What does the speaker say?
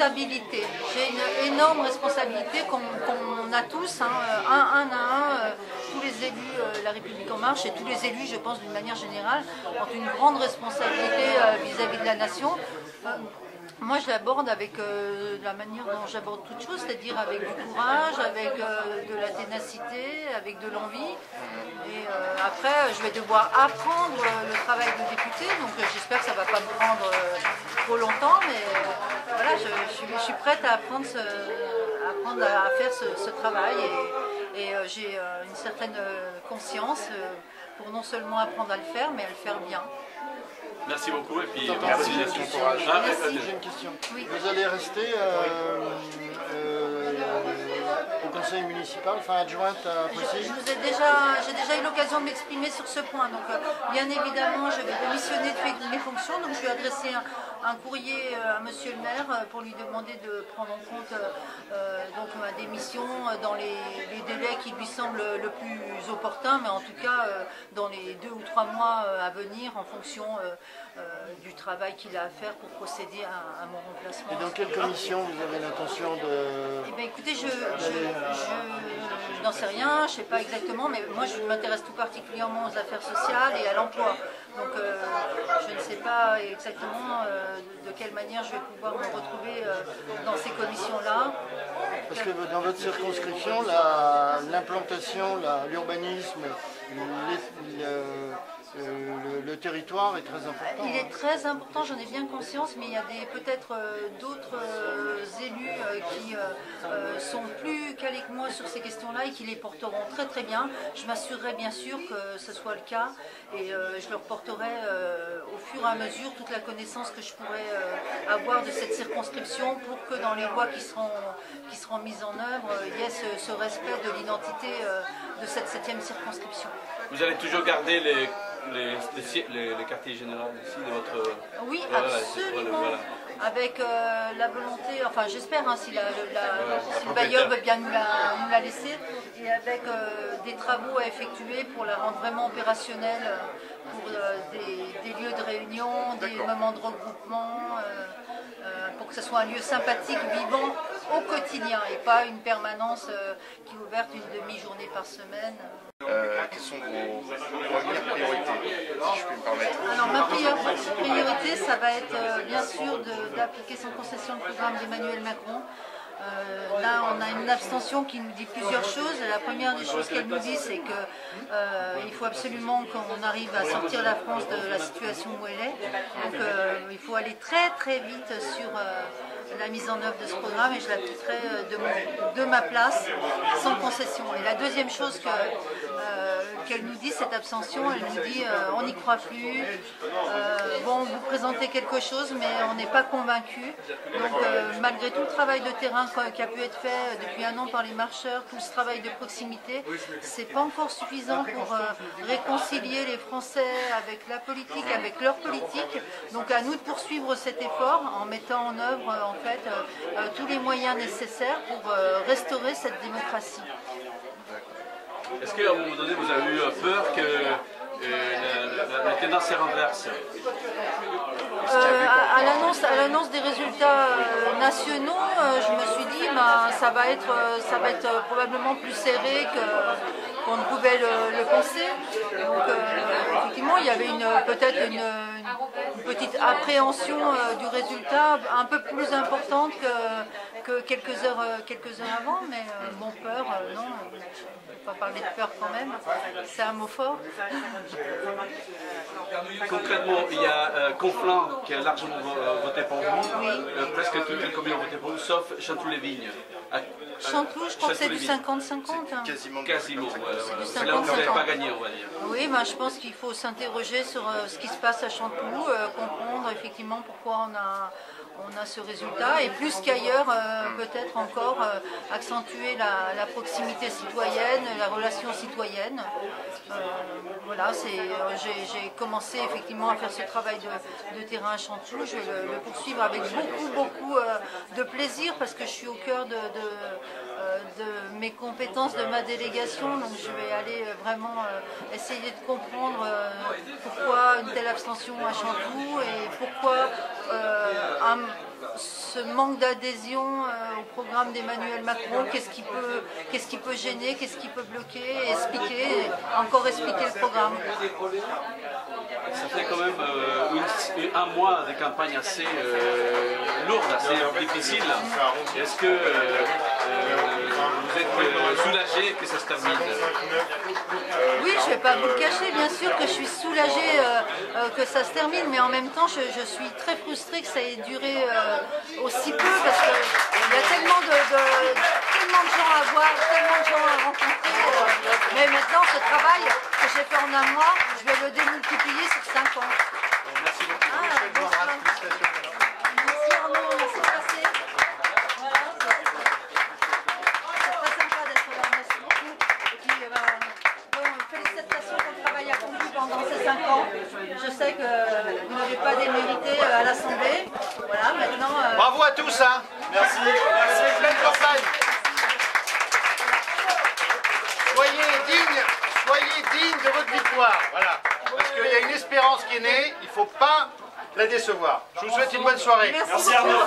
responsabilité. J'ai une énorme responsabilité qu'on a tous, hein, un à un, tous les élus La République En Marche et tous les élus, je pense, d'une manière générale, ont une grande responsabilité vis-à-vis de la nation. Moi, je l'aborde avec la manière dont j'aborde toute chose, c'est-à-dire avec du courage, avec de la ténacité, avec de l'envie. Et après, je vais devoir apprendre le travail de député, donc j'espère que ça ne va pas me prendre trop longtemps, mais voilà, je suis prête à apprendre, à faire ce travail et j'ai une certaine conscience pour non seulement apprendre à le faire, mais à le faire bien. Merci beaucoup et puis merci, bon courage. J'ai une question. Oui. Vous allez rester au conseil municipal, enfin adjointe à Poissy? J'ai déjà eu l'occasion de m'exprimer sur ce point. Donc, bien évidemment, je vais démissionner de mes fonctions. Donc, je vais adresser un courrier à Monsieur le maire pour lui demander de prendre en compte donc, ma démission dans les délais qui lui semblent le plus opportun, mais en tout cas dans les 2 ou 3 mois à venir, en fonction du travail qu'il a à faire pour procéder à mon remplacement. Et dans quelle commission vous avez l'intention de... Eh bien, écoutez, je n'en sais rien, je ne sais pas exactement, mais moi je m'intéresse tout particulièrement aux affaires sociales et à l'emploi. Donc je ne sais pas exactement de quelle manière je vais pouvoir me retrouver dans ces commissions-là. Parce que dans votre circonscription, l'implantation, l'urbanisme, le territoire est très important. Il est très important, j'en ai bien conscience, mais il y a peut-être d'autres élus qui sont plus calés que moi sur ces questions-là et qui les porteront très très bien. Je m'assurerai bien sûr que ce soit le cas et je leur porterai au fur et à mesure toute la connaissance que je pourrai avoir de cette circonscription pour que dans les lois qui seront mises en œuvre, il y ait ce respect de l'identité de cette 7e circonscription. Vous allez toujours garder les quartiers généraux ici de votre... Oui, absolument. Voilà. Avec la volonté, enfin j'espère, hein, si le bailleur veut bien nous la laisser, et avec des travaux à effectuer pour la rendre vraiment opérationnelle, pour des lieux de réunion, des moments de regroupement, pour que ce soit un lieu sympathique, vivant au quotidien, et pas une permanence qui est ouverte une demi-journée par semaine. Quelles sont vos premières priorités, si je puis me permettre? Alors ma priorité, ça va être bien sûr d'appliquer sans concession le programme d'Emmanuel Macron. Là, on a une abstention qui nous dit plusieurs choses. La première des choses qu'elle nous dit, c'est qu'il faut absolument qu'on arrive à sortir la France de la situation où elle est. Donc il faut aller très très vite sur la mise en œuvre de ce programme et je l'appliquerai de ma place, sans concession. Et la deuxième chose qu'elle nous dit, cette abstention, elle nous dit on n'y croit plus, bon, vous présentez quelque chose mais on n'est pas convaincu. Donc malgré tout le travail de terrain qui a pu être fait depuis 1 an par les marcheurs, tout ce travail de proximité, c'est pas encore suffisant pour réconcilier les Français avec la politique, avec leur politique. Donc à nous de poursuivre cet effort en mettant en œuvre en fait tous les moyens nécessaires pour restaurer cette démocratie. Est-ce qu'à un moment donné, vous avez eu peur que la tendance se renverse? À l'annonce des résultats nationaux, je me suis dit ça va être probablement plus serré qu'on ne pouvait le penser. Donc effectivement, il y avait peut-être une petite appréhension du résultat un peu plus importante que quelques heures avant, mais bon, peur, non, je ne vais pas parler de peur quand même, c'est un mot fort. Concrètement, il y a Conflans qui a largement voté pour vous, Oui. Presque toutes les communes ont voté pour vous, sauf Chanteloup-les-Vignes. Chanteloup, je crois que c'est du 50-50. Hein. Quasiment. C'est là où vous n'avez pas gagné, on va dire. Oui, je pense qu'il faut s'interroger sur ce qui se passe à Chanteloup, comprendre effectivement pourquoi on a ce résultat et plus qu'ailleurs, peut-être encore accentuer la proximité citoyenne, la relation citoyenne. Voilà, j'ai commencé effectivement à faire ce travail de terrain à Chanteloup. Je vais le poursuivre avec beaucoup de plaisir parce que je suis au cœur de mes compétences, de ma délégation. Donc je vais aller vraiment essayer de comprendre pourquoi une telle abstention à Chanteloup et pourquoi ce manque d'adhésion au programme d'Emmanuel Macron, qu'est-ce qui peut gêner, qu'est-ce qui peut bloquer, encore expliquer le programme. Ça fait quand même un mois de campagne assez lourde, assez difficile. Est-ce que vous êtes soulagé que ça se termine? Oui, je ne vais pas vous le cacher, bien sûr que je suis soulagée que ça se termine, mais en même temps je suis très frustrée que ça ait duré aussi peu, parce qu'il y a tellement de gens à voir, tellement de gens à rencontrer. Mais maintenant, ce travail que j'ai fait en un mois, je vais le démultiplier sur 5 ans. Merci beaucoup. Bonsoir. Merci Arnaud, merci de passer. Voilà, c'est très sympa d'être là, merci beaucoup. Et puis, félicitations pour le travail accompli pendant ces 5 ans. Je sais que vous n'avez pas démérité à l'Assemblée. Voilà, maintenant... Bravo à tous, hein. Merci. Merci. Pleine campagne. Soyez dignes de votre victoire. Voilà. Parce qu'il y a une espérance qui est née, il ne faut pas la décevoir. Je vous souhaite une bonne soirée. Merci Arnaud.